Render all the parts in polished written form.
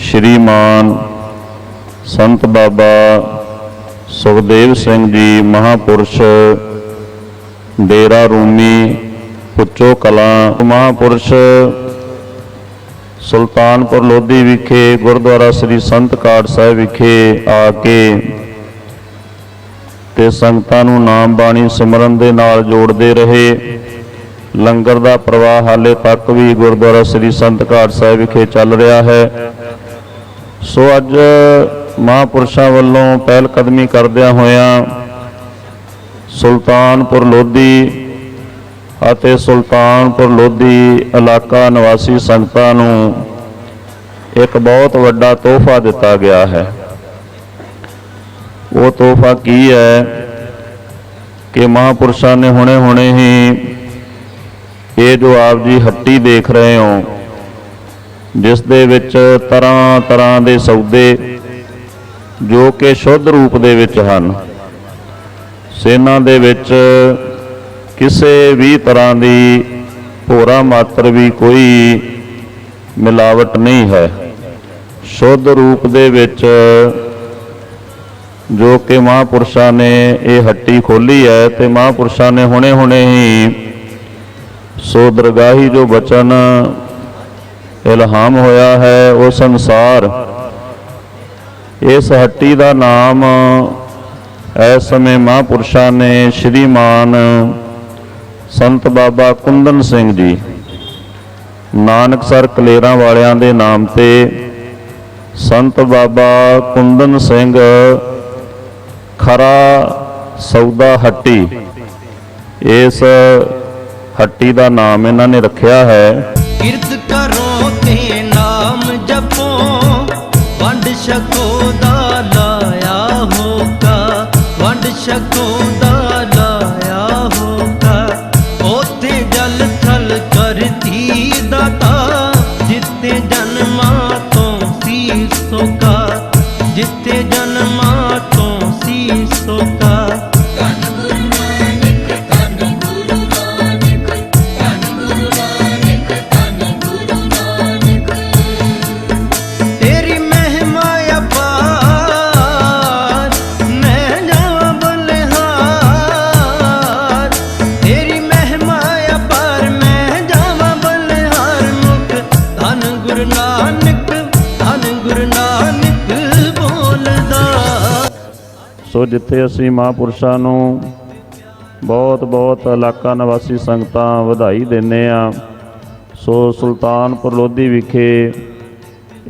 श्रीमान संत बाबा सुखदेव सिंह जी महापुरुष डेरा रूमी पुचो कलां महापुरुष सुल्तानपुर लोधी विखे गुरुद्वारा श्री संत काड़ साहिब विखे आके ते संगतां नूं नाम बाणी सिमरन दे नाल जोड़दे रहे। लंगर दा प्रवाह हाले तक भी गुरुद्वारा श्री संत काड़ साहिब विखे चल रहा है। सो अज महापुरुषां वल्लों पहल कदमी करदिआं होइआं सुल्तानपुर लोधी ਅਤੇ सुल्तानपुर लोधी इलाका निवासी संगतां नूं एक बहुत वड्डा तोहफा दिता गया है। वो तोहफा की है कि महापुरुषां ने हुणे हुणे ही ये जो आप जी हट्टी देख रहे हो, जिस दे विच तरह तरह के सौदे जो कि शुद्ध रूप दे विच हन, सेना दे विच किसी भी तरह की होरा मात्र भी कोई मिलावट नहीं है। शुद्ध रूप दे विच जो कि महापुरुषां ने ये हट्टी खोली है, तो महापुरुषां ने हुणे हुणे ही सो दरगाही जो बचन इल्हाम होया है उस अनुसार इस हट्टी का नाम इस समय महापुरुषां ने श्रीमान संत बाबा कुंदन सिंह जी नानकसर कलेरां वालियां दे नाम ते संत बाबा कुंदन सिंह खरा सौदा हट्टी, इस हट्टी का नाम इन्हां ने रखा है। किरत करो ते नाम जपो वंड छको दा लाया होगा, वंड छको दा लाया होगा। ओते जल थल करती दाता जिते जन्मा तो सीसों का, जिते जन्मा तो सीसों का। सो जिथे असी महापुरुषां नूं बहुत बहुत इलाका निवासी संगतां वधाई दिंदे आ। सो सुल्तानपुर लोधी विखे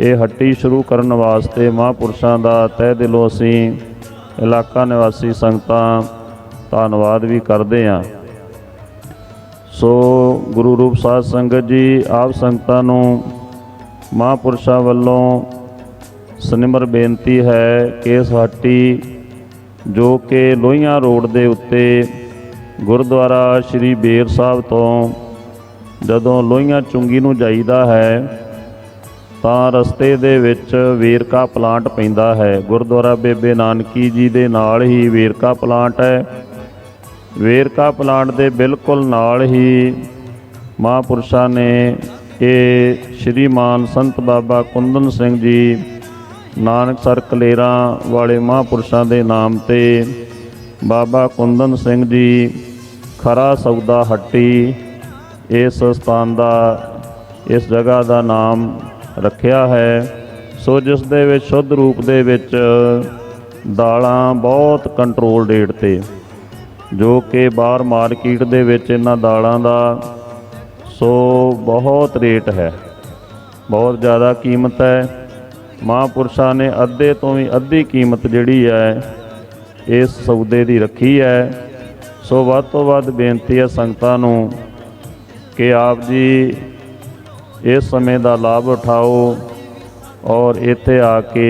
ये हट्टी शुरू करन वास्ते महापुरुषां दा तह दिलों असी इलाका निवासी संगतां धन्नवाद भी करदे आ। सो गुरु रूप साध संगत जी आप संगतां नूं महापुरुषां वल्लों सनिमर बेनती है कि इस हट्टी जो कि लोहियां रोड के उत्ते गुरुद्वारा श्री बेर साहब तो जदों लोहियां चुंगी नूं जाईदा है तां रस्ते दे विच वेरका प्लांट पैंदा है। गुरुद्वारा बेबे नानकी जी दे नाल ही वेरका प्लांट है। वेरका प्लांट दे बिल्कुल नाल ही महापुरुषां ने ये श्रीमान संत बाबा कुंदन सिंह जी नानकसर कलेरां वाले महापुरुषां दे नाम ते बाबा कुंदन सिंह जी खरा सौदा हट्टी इस स्थान का इस जगह का नाम रखा है। सो जिस दे विच शुद्ध रूप दे विच दालां बहुत कंट्रोल रेट ते जो कि बाहर मार्केट दे विच इन्हां दालां दा सो बहुत रेट है, बहुत ज़्यादा कीमत है। महापुरुषां ने अद्धे तो भी अद्धी कीमत जिहड़ी है इस सौदे की रखी है। सो वध तो वध बेनती है संगतां नूं कि आप जी इस समय का लाभ उठाओ और इत्थे आके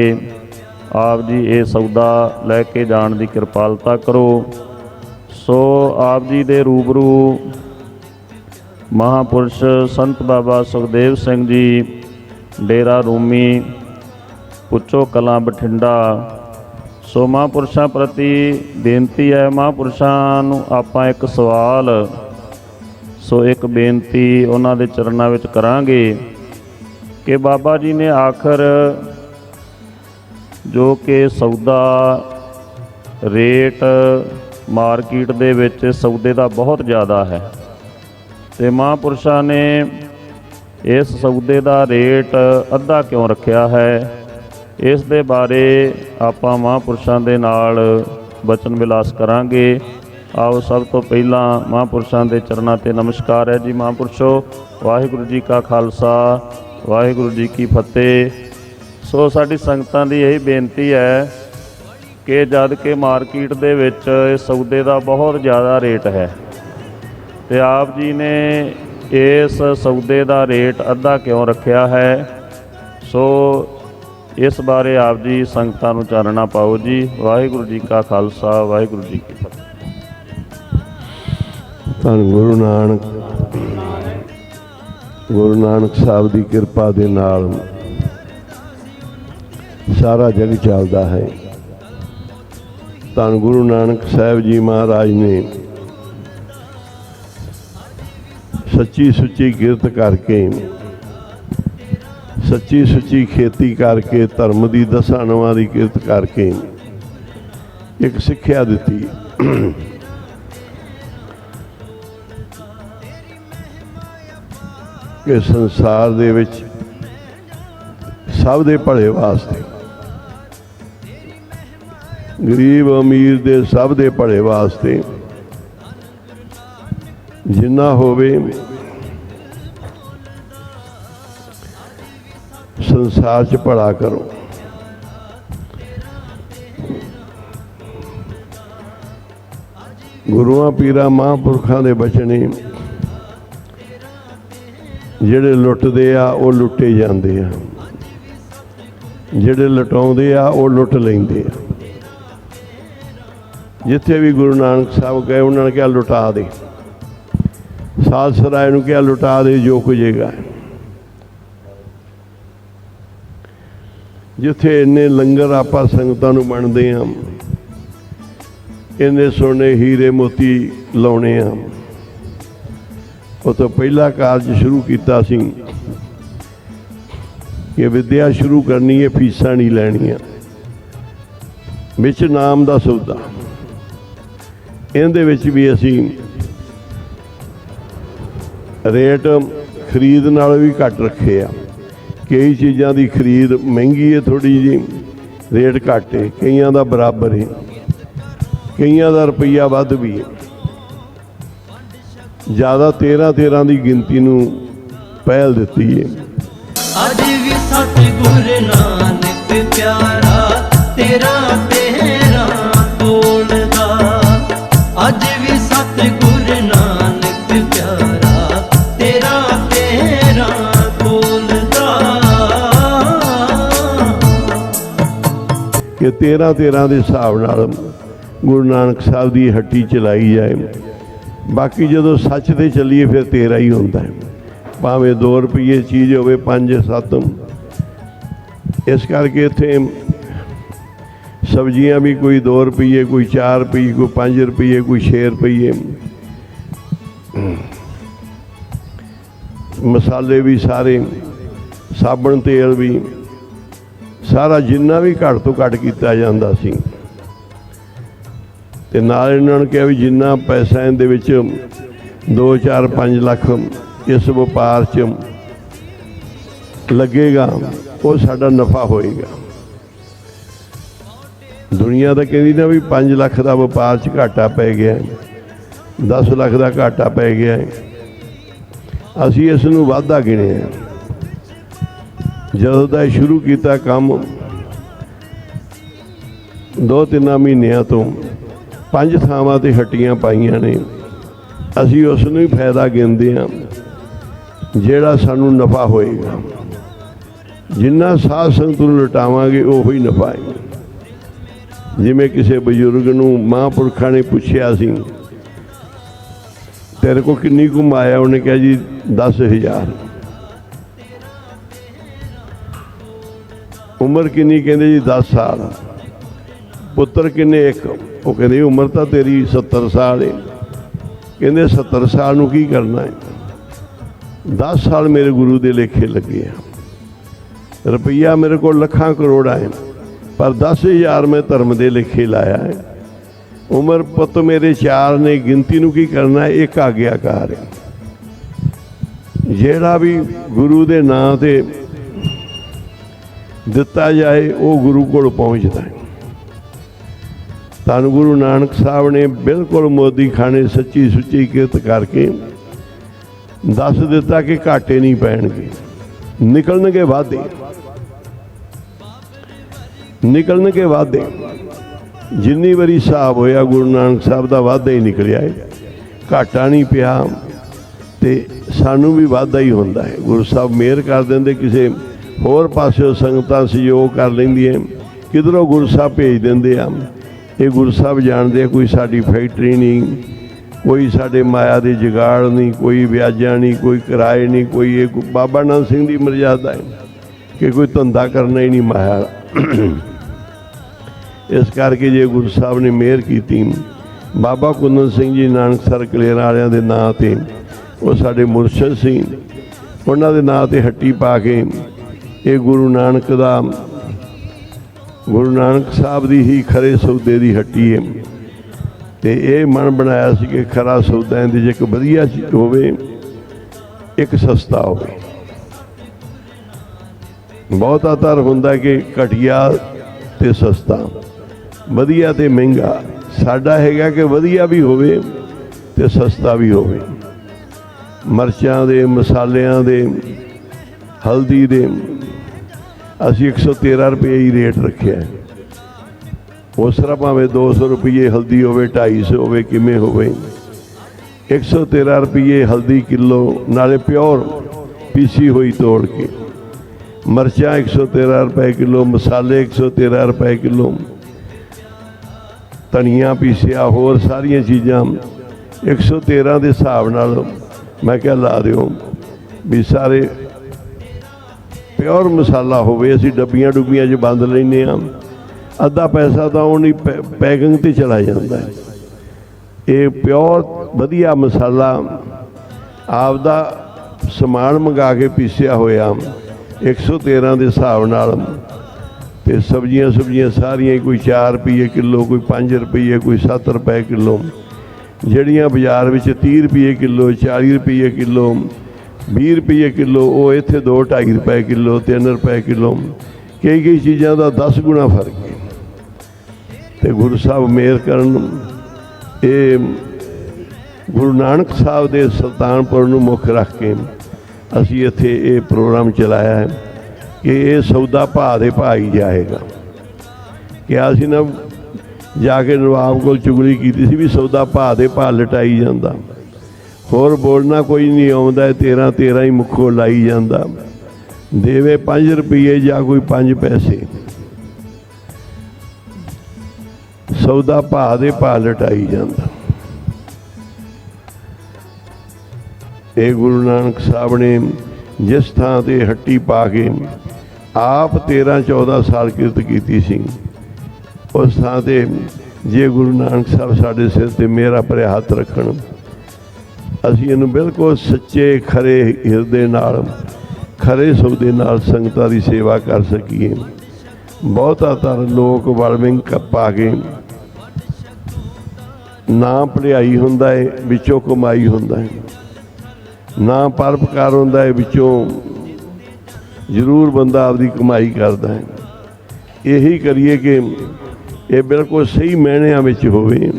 आप जी ये सौदा लैके जाण की कृपालता करो। सो आप जी दे रूबरू महापुरुष संत बाबा सुखदेव सिंह जी डेरा रूमी पुचो कलां बठिंडा। सो महापुरुषां प्रति बेनती है, महापुरुषां नूं आपां एक सवाल ਸੋ ਇੱਕ ਬੇਨਤੀ ਉਹਨਾਂ ਦੇ ਚਰਨਾਂ ਵਿੱਚ ਕਰਾਂਗੇ ਕਿ ਬਾਬਾ ਜੀ ਨੇ ਆਖਰ ਜੋ ਕਿ ਸੌਦਾ ਰੇਟ ਮਾਰਕੀਟ ਦੇ ਵਿੱਚ ਸੌਦੇ ਦਾ ਬਹੁਤ ਜ਼ਿਆਦਾ ਹੈ ਅਤੇ ਮਹਾਂਪੁਰਸ਼ਾਂ ਨੇ ਇਸ ਸੌਦੇ ਦਾ ਰੇਟ ਅੱਧਾ ਕਿਉਂ ਰੱਖਿਆ ਹੈ, ਇਸ ਦੇ ਬਾਰੇ ਆਪਾਂ ਮਹਾਂਪੁਰਸ਼ਾਂ ਦੇ ਨਾਲ ਬਚਨ ਵਿਲਾਸ ਕਰਾਂਗੇ। ਆਓ ਸਭ ਤੋਂ ਪਹਿਲਾਂ ਮਹਾਂਪੁਰਸ਼ਾਂ ਦੇ ਚਰਨਾਂ 'ਤੇ ਨਮਸਕਾਰ ਹੈ ਜੀ। ਮਹਾਂਪੁਰਸ਼ੋ, ਵਾਹਿਗੁਰੂ ਜੀ ਕਾ ਖਾਲਸਾ, ਵਾਹਿਗੁਰੂ ਜੀ ਕੀ ਫਤਿਹ। ਸੋ ਸਾਡੀ ਸੰਗਤਾਂ ਦੀ ਇਹੀ ਬੇਨਤੀ ਹੈ ਕਿ ਜਦ ਕਿ ਮਾਰਕੀਟ ਦੇ ਵਿੱਚ ਇਸ ਸੌਦੇ ਦਾ ਬਹੁਤ ਜ਼ਿਆਦਾ ਰੇਟ ਹੈ ਅਤੇ ਆਪ ਜੀ ਨੇ ਇਸ ਸੌਦੇ ਦਾ ਰੇਟ ਅੱਧਾ ਕਿਉਂ ਰੱਖਿਆ ਹੈ, ਸੋ ਇਸ ਬਾਰੇ ਆਪ ਜੀ ਸੰਗਤਾਂ ਨੂੰ ਚਾਨਣਾ ਪਾਓ ਜੀ। ਵਾਹਿਗੁਰੂ ਜੀ ਕਾ ਖਾਲਸਾ, ਵਾਹਿਗੁਰੂ ਜੀ ਕੀ ਫਤਿਹ। ਧੰਨ ਗੁਰੂ ਨਾਨਕ ਸਾਹਿਬ ਦੀ ਕਿਰਪਾ ਦੇ ਨਾਲ ਸਾਰਾ ਜਗ ਚੱਲਦਾ ਹੈ। ਧੰਨ ਗੁਰੂ ਨਾਨਕ ਸਾਹਿਬ ਜੀ ਮਹਾਰਾਜ ਨੇ ਸੱਚੀ ਸੁੱਚੀ ਕਿਰਤ ਕਰਕੇ, ਸੱਚੀ ਸੁੱਚੀ ਖੇਤੀ ਕਰਕੇ, ਧਰਮ ਦੀ ਦਸਾਂ ਨਵਾਂ ਦੀ ਕਿਰਤ ਕਰਕੇ ਇੱਕ ਸਿੱਖਿਆ ਦਿੱਤੀ ਕਿ ਸੰਸਾਰ ਦੇ ਵਿੱਚ ਸਭ ਦੇ ਭਲੇ ਵਾਸਤੇ, ਗਰੀਬ ਅਮੀਰ ਦੇ ਸਭ ਦੇ ਭਲੇ ਵਾਸਤੇ ਜਿੰਨਾ ਹੋਵੇ ਸੰਸਾਰ 'ਚ ਭਲਾ ਕਰੋ। ਗੁਰੂਆਂ ਪੀਰਾਂ ਮਹਾਂਪੁਰਖਾਂ ਦੇ ਬਚਨੇ ਜਿਹੜੇ ਲੁੱਟਦੇ ਆ ਉਹ ਲੁੱਟੇ ਜਾਂਦੇ ਆ, ਜਿਹੜੇ ਲੁਟਾਉਂਦੇ ਆ ਉਹ ਲੁੱਟ ਲੈਂਦੇ ਆ। ਜਿੱਥੇ ਵੀ ਗੁਰੂ ਨਾਨਕ ਸਾਹਿਬ ਗਏ ਉਹਨਾਂ ਨੇ ਕਿਹਾ ਲੁਟਾ ਦੇ, ਸਾਧ ਸਰਾਏ ਨੂੰ ਕਿਹਾ ਲੁਟਾ ਦੇ ਜੋ ਕੁਝ ਹੈਗਾ। ਜਿੱਥੇ ਇੰਨੇ ਲੰਗਰ ਆਪਾਂ ਸੰਗਤਾਂ ਨੂੰ ਵੰਡਦੇ ਹਾਂ, ਇੰਨੇ ਸੋਨੇ ਹੀਰੇ ਮੋਤੀ ਲਾਉਣੇ ਆ, ਉਹ ਤੋਂ ਪਹਿਲਾ ਕਾਰਜ ਸ਼ੁਰੂ ਕੀਤਾ ਸੀ ਕਿ ਵਿਦਿਆ ਸ਼ੁਰੂ ਕਰਨੀ ਹੈ, ਫੀਸਾਂ ਨਹੀਂ ਲੈਣੀਆਂ, ਵਿੱਚ ਨਾਮ ਦਾ ਸੌਦਾ। ਇਹਦੇ ਵਿੱਚ ਵੀ ਅਸੀਂ ਰੇਟ ਖਰੀਦ ਨਾਲ ਵੀ ਘੱਟ ਰੱਖੇ ਆ। ਕਈ ਚੀਜ਼ਾਂ ਦੀ ਖਰੀਦ ਮਹਿੰਗੀ ਹੈ ਥੋੜ੍ਹੀ ਜਿਹੀ, ਰੇਟ ਘੱਟ ਹੈ, ਕਈਆਂ ਦਾ ਬਰਾਬਰ ਹੈ, ਕਈਆਂ ਦਾ ਰੁਪਈਆ ਵੱਧ ਵੀ ਹੈ। ਜ਼ਿਆਦਾ 13 ਦੀ ਗਿਣਤੀ ਨੂੰ ਪਹਿਲ ਦਿੱਤੀ ਹੈ। ਅੱਜ ਵੀ ਸਤਿਗੁਰ ਨਾਨਕ ਪਿਆਰਾ ਤੇਰਾ ਬੋਲਦਾ, ਅੱਜ ਵੀ ਸਤਿਗੁਰ ਨਾਨਕ ਪਿਆਰਾ ਤੇਰਾ ਬੋਲਦਾ ਕਿ 13 ਦੇ ਹਿਸਾਬ ਨਾਲ ਗੁਰੂ ਨਾਨਕ ਸਾਹਿਬ ਦੀ ਹੱਟੀ ਚਲਾਈ ਜਾਏ। ਬਾਕੀ ਜਦੋਂ ਸੱਚ ਤੇ ਚੱਲੀਏ ਫਿਰ 13 ਹੀ ਹੁੰਦਾ ਹੈ, ਭਾਵੇਂ 2 ਰੁਪਏ ਚੀਜ਼ ਹੋਵੇ 5-7। ਇਸ ਕਰਕੇ ਇੱਥੇ ਸਬਜ਼ੀਆਂ ਵੀ ਕੋਈ 2 ਰੁਪਏ, ਕੋਈ 4 ਰੁਪਏ, ਕੋਈ 5 ਰੁਪਏ, ਕੋਈ 6 ਰੁਪਏ। ਮਸਾਲੇ ਵੀ ਸਾਰੇ, ਸਾਬਣ ਤੇਲ ਵੀ ਸਾਰਾ ਜਿੰਨਾ ਵੀ ਘੱਟ ਤੋਂ ਘੱਟ ਕੀਤਾ ਜਾਂਦਾ ਸੀ। ਤੇ ਨਾਲ ਇਹਨਾਂ ਨੇ ਕਿਹਾ ਵੀ ਜਿੰਨਾ ਪੈਸਾ ਇਹਦੇ ਵਿੱਚ 2-4-5 ਲੱਖ ਇਸ ਵਪਾਰ 'ਚ ਲੱਗੇਗਾ ਉਹ ਸਾਡਾ ਨਫਾ ਹੋਏਗਾ। ਦੁਨੀਆ ਤਾਂ ਕਹਿੰਦੀ ਨਾ ਵੀ 5 ਲੱਖ ਦਾ ਵਪਾਰ 'ਚ ਘਾਟਾ ਪੈ ਗਿਆ, 10 ਲੱਖ ਦਾ ਘਾਟਾ ਪੈ ਗਿਆ। ਅਸੀਂ ਇਸ ਨੂੰ ਵਾਧਾ ਗਿਣਿਆ। ਜਦੋਂ ਦਾ ਸ਼ੁਰੂ ਕੀਤਾ ਕੰਮ 2-3 ਮਹੀਨਿਆਂ ਤੋਂ 5 ਥਾਵਾਂ 'ਤੇ ਹੱਟੀਆਂ ਪਾਈਆਂ ਨੇ। ਅਸੀਂ ਉਸ ਨੂੰ ਹੀ ਫਾਇਦਾ ਗਿਣਦੇ ਹਾਂ ਜਿਹੜਾ ਸਾਨੂੰ ਨਫਾ ਹੋਏਗਾ। ਜਿੰਨਾ ਸਾਧ ਸੰਗਤ ਨੂੰ ਲੁਟਾਵਾਂਗੇ ਉਹੋ ਹੀ ਨਫਾ ਹੈ। ਜਿਵੇਂ ਕਿਸੇ ਬਜ਼ੁਰਗ ਨੂੰ ਮਹਾਂਪੁਰਖਾਂ ਨੇ ਪੁੱਛਿਆ ਸੀ ਤੇਰੇ ਕੋਲ ਕਿੰਨੀ ਕੁ ਮਾਇਆ, ਉਹਨੇ ਕਿਹਾ ਜੀ 10,000। ਉਮਰ ਕਿੰਨੀ, ਕਹਿੰਦੇ ਜੀ 10 ਸਾਲ। ਪੁੱਤਰ ਕਿੰਨੇ? 1। ਉਹ ਕਹਿੰਦੇ ਉਮਰ ਤਾਂ ਤੇਰੀ 70 ਸਾਲ ਹੈ। कहते 70 साल नूं की करना है, 10 साल मेरे गुरु के लेखे लगे हैं, रुपया मेरे को लखां करोड़ा है, पर 10,000 मैं धर्म के लेखे लाया है। उम्र पुत मेरे 4 ने, गिनती नूं की करना है, एक आग्याकार है। ਜਿਹੜਾ भी गुरु के नाम से दिता जाए वो गुरु को पहुँचता है। धन गुरु नानक साहब ने बिल्कुल मोदी खाने सच्ची सुच्ची किरत करके दस दिता कि घाटे नहीं पैणगे, निकलणगे वाधे, निकलणगे वाधे। जिन्नी बारी हिसाब होया गुरु नानक साहब का वाधा ही निकलिया है, घाटा नहीं पिया। तो सानू भी वाधा ही होंदा है। गुरु साहब मेहर कर देंदे, किसी होर पासों संगतां सहयोग कर लैंदियां, किधरों गुरु साहब भेज देंदे आ। ये गुरु साहब जानते हैं कोई साडी फैक्ट्री नहीं, कोई साडे माया दे जुगाड़ नहीं, कोई ब्याजा नहीं, कोई किराए नहीं, कोई ये बाबा नानक सिंह की मर्यादा है कि कोई धंधा करना ही नहीं माया। इस करके जे गुरु साहब ने मेहर की, बाबा कुंदन सिंह जी नानकसर कलेर वालियां दे नां ते वो साडे मुरशद सी, उन्हां दे नां ते हट्टी पा के ये गुरु नानक दा, गुरु नानक साहब दी ही खरे सौदे दी हट्टी है। तो ये मन बनाया सी कि खरा सौदा इहदे च एक वधिया होवे, एक सस्ता होवे। बहुता तर हुंदा कि घटिया ते सस्ता, वधिया ते महंगा। साडा हैगा कि वधिया भी होवे ते सस्ता भी होवे। मरचां दे, मसालियां दे, हल्दी दे असी 113 रुपये ही रेट रखे है। उस तरह भावें 200 रुपये हल्दी होवे, 250 होवे, किमें होवे, 113 रुपये हल्दी किलो, नाले प्योर पीसी हुई तोड़ के। मरचां 113 रुपये किलो, मसाले 113 रुपये किलो, धनिया पीसिया, होर सारिया चीज़ां 113 के हिसाब नाल मैं क्या ला दिओ भी सारे प्योर मसाला होवे। असी डब्बियां डुब्बियां च बंद लैने आ, अद्धा पैसा तो उन्हीं पैकिंग ते चला जाता है। ये प्योर वधिया मसाला आपदा समान मंगा के पीसिया होया 113 के हिसाब नाल। ते सब्जियां सुब्जियां सारियां कोई 4 रुपये किलो, कोई 5 रुपये, कोई 7 रुपये किलो, जड़ियाँ बाजार में 30 रुपये किलो, 40 रुपये किलो, 20 रुपये किलो, वो इत्थे 2-2.5 रुपये किलो, 3 रुपये किलो। कई कई चीज़ों का 10 गुना फर्क है। तो गुरु साहब मेहर करन, ये गुरु नानक साहब के सुल्तानपुर नूं मुख रख के असी इत्थे ये प्रोग्राम चलाया है कि ये सौदा भाव दे भाव ही जाएगा। क्या असी ना जाके नवाब को चुगली की सी भी सौदा भाव दे भाव लटाई जाता, होर बोलना कोई नहीं आउंदा, 13 ही मुखों लाई जाता, देवे 5 रुपये या कोई 5 पैसे, सौदा भाव दे भाव लटाई जाता। ये गुरु नानक साहब ने जिस थां ते हट्टी पा के आप 13-14 साल किरत की सी, उस थां ते जे गुरु नानक साहब साडे सिर ते मेरा भरिया हथ रखण, असीं इहनूं बिल्कुल सच्चे खरे हिरदे नाल, खरे सौदे नाल संगतां दी सेवा कर सकीए। बहुता तर लोक वलविंग पा के ना पढ़ाई हुंदा है, विचों कमाई हुंदा है, ना परोपकार हुंदा है, विचों जरूर बंदा आपकी कमाई करता है। यही करिए कि ये बिल्कुल सही मैणिਆਂ ਵਿੱਚ ਹੋਵੇ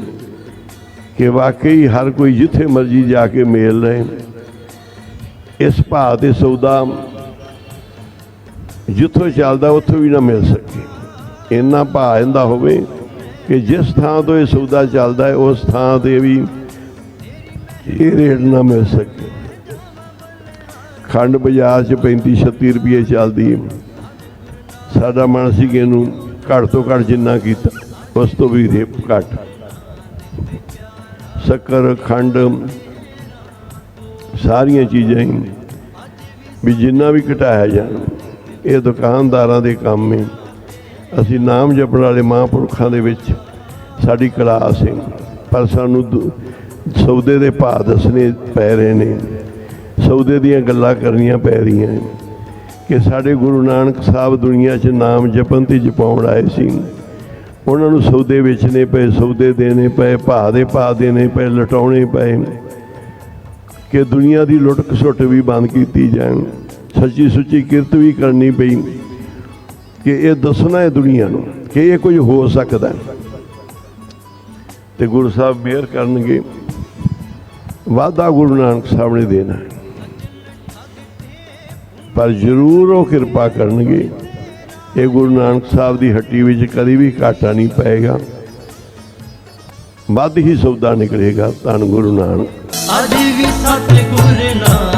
कि वाकई हर कोई जिथे मर्जी जाके मेल रहे, इस भाव से सौदा जिथों चलता उत्थों भी ना मिल सके। इन्ना भाव इहदा होवे कि जिस थां तो ये सौदा चलता है उस थां ते भी ये रेट ना मिल सके। खंड बाजार च 35-36 रुपये चलती है, साडा मन सी कि इहनूं घट तो घट जिन्ना कीता उस तो भी घट। शक्कर खंड सारिया चीज़ां ही भी जिन्ना भी घटाया जाए, ये दुकानदारां दे काम है। असी नाम जपण वाले महापुरखों दे विच साडी क्लास है, पर सानू ਸੌਦੇ ਦੇ ਭਾਅ ਦੱਸਣੇ ਪੈ ਰਹੇ ਨੇ, ਸੌਦੇ ਦੀਆਂ ਗੱਲਾਂ ਕਰਨੀਆਂ ਪੈ ਰਹੀਆਂ ਨੇ ਕਿ ਸਾਡੇ ਗੁਰੂ ਨਾਨਕ ਸਾਹਿਬ ਦੁਨੀਆ 'ਚ ਨਾਮ ਜਪਣ ਤੇ ਜਪਾਉਣ ਆਏ ਸੀ, ਉਹਨਾਂ ਨੂੰ ਸੌਦੇ ਵੇਚਣੇ ਪਏ, ਸੌਦੇ ਦੇਣੇ ਪਏ, ਭਾਅ ਦੇ ਭਾਅ ਦੇਣੇ ਪਏ, ਲਟਾਉਣੇ ਪਏ ਕਿ ਦੁਨੀਆ ਦੀ ਲੁੱਟ ਖਸੁੱਟ ਵੀ ਬੰਦ ਕੀਤੀ ਜਾਣ, ਸੱਚੀ ਸੁੱਚੀ ਕਿਰਤ ਵੀ ਕਰਨੀ ਪਈ ਕਿ ਇਹ ਦੱਸਣਾ ਹੈ ਦੁਨੀਆ ਨੂੰ ਕਿ ਇਹ ਕੁਝ ਹੋ ਸਕਦਾ ਤੇ ਗੁਰੂ ਸਾਹਿਬ ਮਿਹਰ ਕਰਨਗੇ। ਵਾਅਦਾ ਗੁਰੂ ਨਾਨਕ ਸਾਹਿਬ ਨੇ ਦੇਣਾ ਹੈ, ਪਰ ਜ਼ਰੂਰ ਉਹ ਕਿਰਪਾ ਕਰਨਗੇ। ਇਹ ਗੁਰੂ ਨਾਨਕ ਸਾਹਿਬ ਦੀ ਹੱਟੀ ਵਿੱਚ ਕਦੀ ਵੀ ਘਾਟਾ ਨਹੀਂ ਪਏਗਾ, ਵੱਧ ਹੀ ਸੌਦਾ ਨਿਕਲੇਗਾ। ਧੰਨ ਗੁਰੂ ਨਾਨਕ। ਅੱਜ ਵੀ ਸਤਿਗੁਰ ਨਾਨਕ